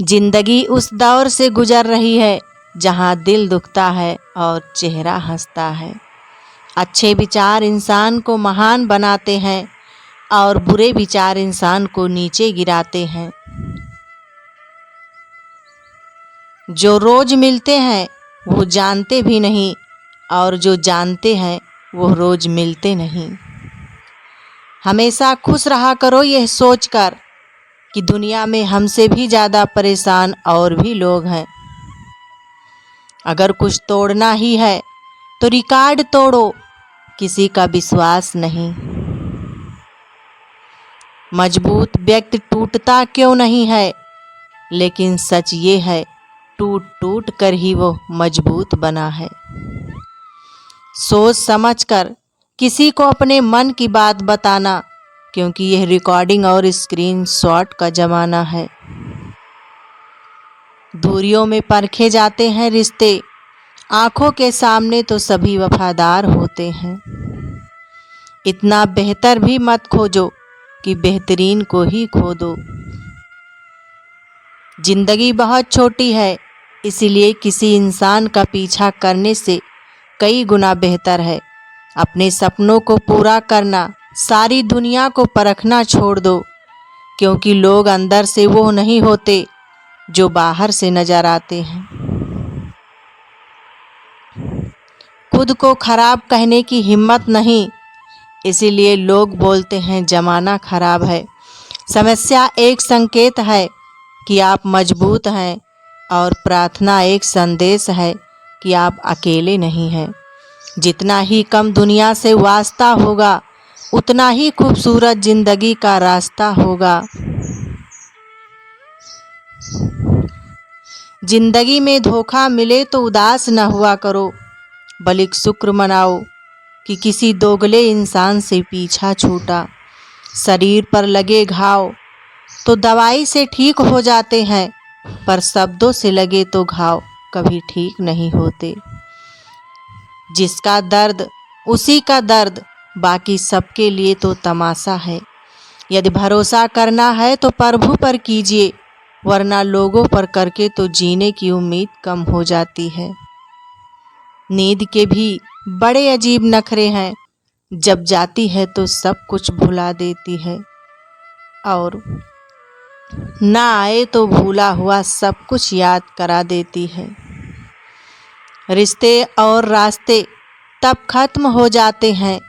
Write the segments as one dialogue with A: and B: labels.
A: जिंदगी उस दौर से गुजर रही है जहां दिल दुखता है और चेहरा हंसता है। अच्छे विचार इंसान को महान बनाते हैं और बुरे विचार इंसान को नीचे गिराते हैं। जो रोज मिलते हैं वो जानते भी नहीं और जो जानते हैं वो रोज मिलते नहीं। हमेशा खुश रहा करो यह सोचकर कि दुनिया में हमसे भी ज़्यादा परेशान और भी लोग हैं। अगर कुछ तोड़ना ही है तो रिकॉर्ड तोड़ो, किसी का विश्वास नहीं। मजबूत व्यक्ति टूटता क्यों नहीं है, लेकिन सच ये है टूट टूट कर ही वो मजबूत बना है। सोच समझ कर किसी को अपने मन की बात बताना, क्योंकि यह रिकॉर्डिंग और स्क्रीन शॉट का ज़माना है। दूरियों में परखे जाते हैं रिश्ते, आंखों के सामने तो सभी वफादार होते हैं। इतना बेहतर भी मत खोजो कि बेहतरीन को ही खो दो। जिंदगी बहुत छोटी है, इसीलिए किसी इंसान का पीछा करने से कई गुना बेहतर है अपने सपनों को पूरा करना। सारी दुनिया को परखना छोड़ दो, क्योंकि लोग अंदर से वो नहीं होते जो बाहर से नजर आते हैं। खुद को खराब कहने की हिम्मत नहीं, इसीलिए लोग बोलते हैं जमाना खराब है। समस्या एक संकेत है कि आप मजबूत हैं और प्रार्थना एक संदेश है कि आप अकेले नहीं हैं। जितना ही कम दुनिया से वास्ता होगा, उतना ही खूबसूरत जिंदगी का रास्ता होगा। जिंदगी में धोखा मिले तो उदास न हुआ करो, बल्कि शुक्र मनाओ कि किसी दोगले इंसान से पीछा छूटा। शरीर पर लगे घाव तो दवाई से ठीक हो जाते हैं, पर शब्दों से लगे तो घाव कभी ठीक नहीं होते। जिसका दर्द उसी का दर्द, बाकी सबके लिए तो तमाशा है। यदि भरोसा करना है तो प्रभु पर कीजिए, वरना लोगों पर करके तो जीने की उम्मीद कम हो जाती है। नींद के भी बड़े अजीब नखरे हैं, जब जाती है तो सब कुछ भुला देती है, और ना आए तो भूला हुआ सब कुछ याद करा देती है। रिश्ते और रास्ते तब खत्म हो जाते हैं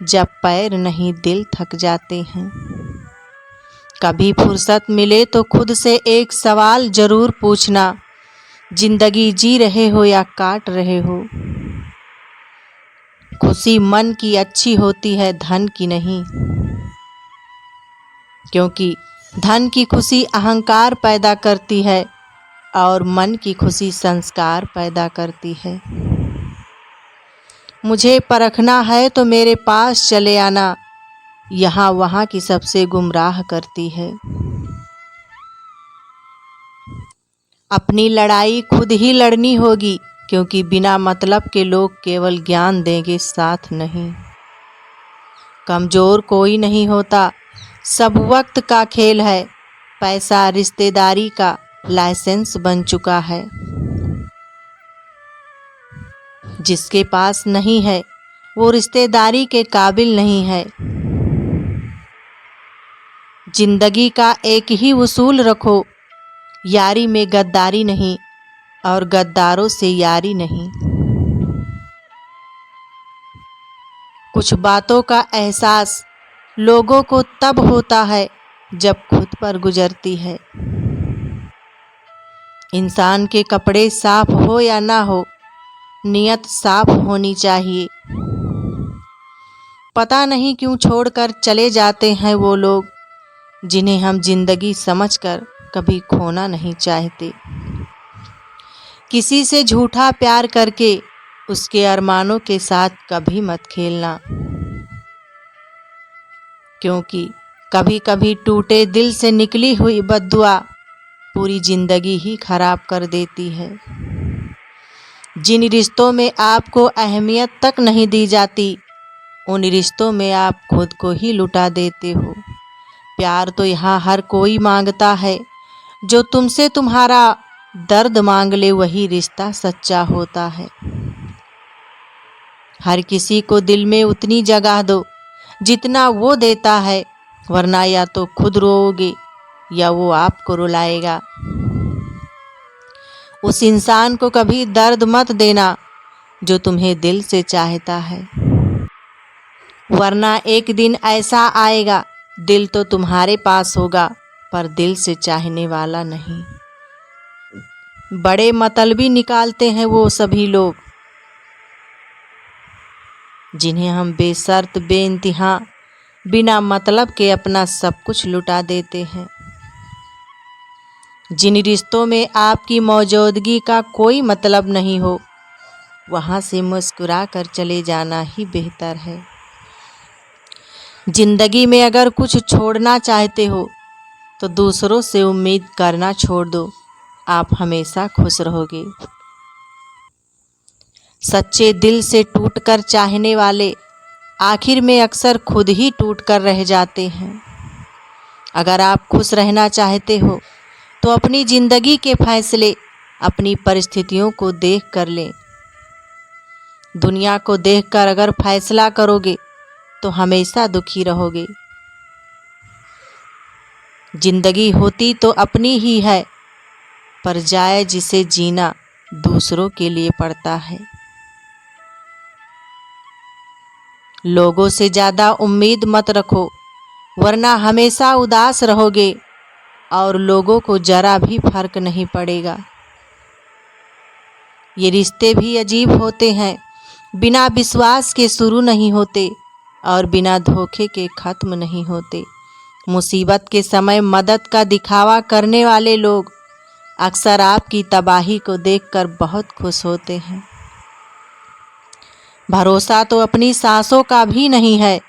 A: जब पैर नहीं दिल थक जाते हैं। कभी फुर्सत मिले तो खुद से एक सवाल जरूर पूछना, जिंदगी जी रहे हो या काट रहे हो। खुशी मन की अच्छी होती है, धन की नहीं, क्योंकि धन की खुशी अहंकार पैदा करती है और मन की खुशी संस्कार पैदा करती है। मुझे परखना है तो मेरे पास चले आना, यहाँ वहाँ की सबसे गुमराह करती है। अपनी लड़ाई खुद ही लड़नी होगी, क्योंकि बिना मतलब के लोग केवल ज्ञान देंगे, साथ नहीं। कमज़ोर कोई नहीं होता, सब वक्त का खेल है। पैसा रिश्तेदारी का लाइसेंस बन चुका है। जिसके पास नहीं है वो रिश्तेदारी के काबिल नहीं है। जिंदगी का एक ही उसूल रखो, यारी में गद्दारी नहीं और गद्दारों से यारी नहीं। कुछ बातों का एहसास लोगों को तब होता है जब खुद पर गुजरती है। इंसान के कपड़े साफ हो या ना हो, नियत साफ होनी चाहिए। पता नहीं क्यों छोड़कर चले जाते हैं वो लोग, जिन्हें हम जिंदगी समझकर कभी खोना नहीं चाहते। किसी से झूठा प्यार करके उसके अरमानों के साथ कभी मत खेलना, क्योंकि कभी कभी टूटे दिल से निकली हुई बद्दुआ पूरी जिंदगी ही खराब कर देती है। जिन रिश्तों में आपको अहमियत तक नहीं दी जाती, उन रिश्तों में आप खुद को ही लुटा देते हो। प्यार तो यहाँ हर कोई मांगता है, जो तुमसे तुम्हारा दर्द मांग ले वही रिश्ता सच्चा होता है। हर किसी को दिल में उतनी जगह दो जितना वो देता है, वरना या तो खुद रोओगे या वो आपको रुलाएगा। उस इंसान को कभी दर्द मत देना जो तुम्हें दिल से चाहता है, वरना एक दिन ऐसा आएगा दिल तो तुम्हारे पास होगा पर दिल से चाहने वाला नहीं। बड़े मतलबी निकालते हैं वो सभी लोग जिन्हें हम बेशर्त बेइंतहा बिना मतलब के अपना सब कुछ लुटा देते हैं। जिन रिश्तों में आपकी मौजूदगी का कोई मतलब नहीं हो, वहाँ से मुस्कुरा कर चले जाना ही बेहतर है। जिंदगी में अगर कुछ छोड़ना चाहते हो तो दूसरों से उम्मीद करना छोड़ दो, आप हमेशा खुश रहोगे। सच्चे दिल से टूटकर चाहने वाले आखिर में अक्सर खुद ही टूटकर रह जाते हैं। अगर आप खुश रहना चाहते हो तो अपनी ज़िंदगी के फैसले अपनी परिस्थितियों को देख कर लें। दुनिया को देखकर अगर फैसला करोगे तो हमेशा दुखी रहोगे। जिंदगी होती तो अपनी ही है, पर जाए जिसे जीना दूसरों के लिए पड़ता है। लोगों से ज़्यादा उम्मीद मत रखो, वरना हमेशा उदास रहोगे और लोगों को जरा भी फर्क नहीं पड़ेगा। ये रिश्ते भी अजीब होते हैं, बिना विश्वास के शुरू नहीं होते और बिना धोखे के ख़त्म नहीं होते। मुसीबत के समय मदद का दिखावा करने वाले लोग अक्सर आपकी तबाही को देखकर बहुत खुश होते हैं। भरोसा तो अपनी सांसों का भी नहीं है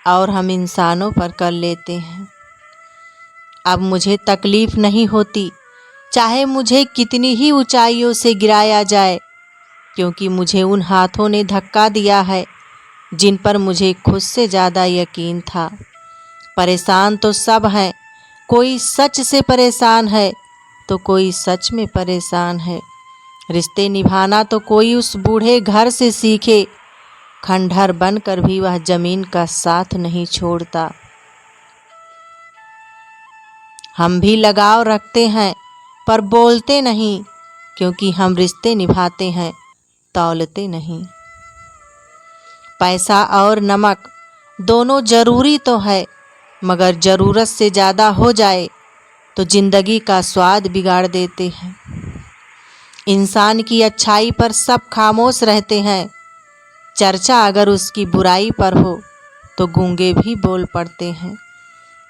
A: और हम इंसानों पर कर लेते हैं। अब मुझे तकलीफ़ नहीं होती, चाहे मुझे कितनी ही ऊंचाइयों से गिराया जाए, क्योंकि मुझे उन हाथों ने धक्का दिया है जिन पर मुझे खुद से ज़्यादा यकीन था। परेशान तो सब हैं, कोई सच से परेशान है तो कोई सच में परेशान है। रिश्ते निभाना तो कोई उस बूढ़े घर से सीखे, खंडहर बनकर भी वह ज़मीन का साथ नहीं छोड़ता। हम भी लगाव रखते हैं पर बोलते नहीं, क्योंकि हम रिश्ते निभाते हैं, तौलते नहीं। पैसा और नमक दोनों ज़रूरी तो है, मगर ज़रूरत से ज़्यादा हो जाए तो ज़िंदगी का स्वाद बिगाड़ देते हैं। इंसान की अच्छाई पर सब खामोश रहते हैं, चर्चा अगर उसकी बुराई पर हो तो गूंगे भी बोल पड़ते हैं।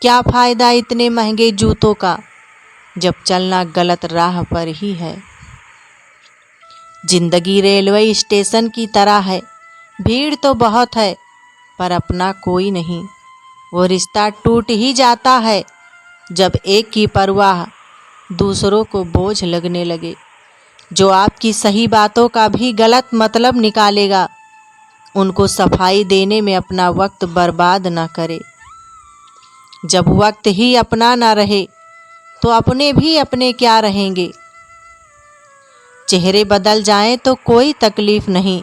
A: क्या फ़ायदा इतने महंगे जूतों का जब चलना गलत राह पर ही है। जिंदगी रेलवे स्टेशन की तरह है, भीड़ तो बहुत है पर अपना कोई नहीं। वो रिश्ता टूट ही जाता है जब एक की परवाह दूसरों को बोझ लगने लगे। जो आपकी सही बातों का भी गलत मतलब निकालेगा, उनको सफाई देने में अपना वक्त बर्बाद ना करे। जब वक्त ही अपना ना रहे तो अपने भी अपने क्या रहेंगे। चेहरे बदल जाएं तो कोई तकलीफ़ नहीं,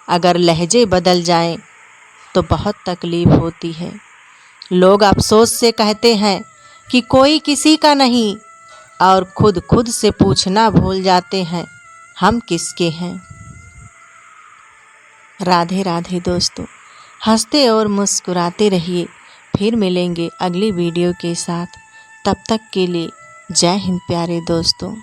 A: अगर लहजे बदल जाएं तो बहुत तकलीफ़ होती है। लोग अफसोस से कहते हैं कि कोई किसी का नहीं, और खुद से पूछना भूल जाते हैं हम किसके हैं। राधे राधे दोस्तों, हंसते और मुस्कुराते रहिए। फिर मिलेंगे अगली वीडियो के साथ। तब तक के लिए जय हिंद प्यारे दोस्तों।